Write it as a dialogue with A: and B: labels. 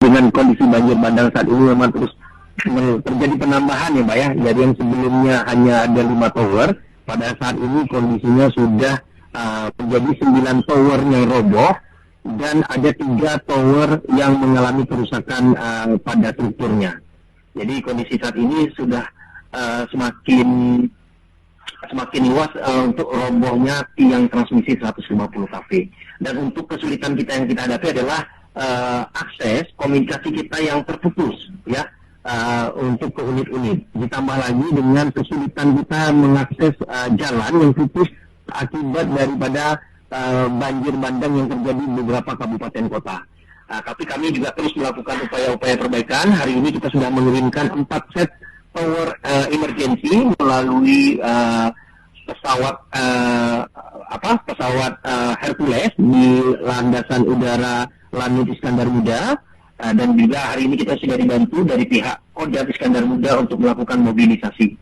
A: dengan kondisi banjir bandang saat ini memang terus terjadi penambahan ya Pak ya. Jadi yang sebelumnya hanya ada 5 tower, pada saat ini kondisinya sudah menjadi 9 tower yang roboh dan ada 3 tower yang mengalami kerusakan pada strukturnya. Jadi kondisi saat ini sudah semakin luas untuk robohnya tiang transmisi 150 kV. Dan untuk kesulitan kita yang kita hadapi adalah akses komunikasi kita yang terputus ya untuk ke unit-unit. Ditambah lagi dengan kesulitan kita mengakses jalan yang putus akibat daripada banjir bandang yang terjadi di beberapa kabupaten kota. Tapi kami juga terus melakukan upaya-upaya perbaikan. Hari ini kita sudah mengirimkan 4 set tower emergency melalui pesawat Hercules di landasan udara Lanut Iskandar Muda, dan juga hari ini kita sudah dibantu dari pihak Kodam Iskandar Muda untuk melakukan mobilisasi.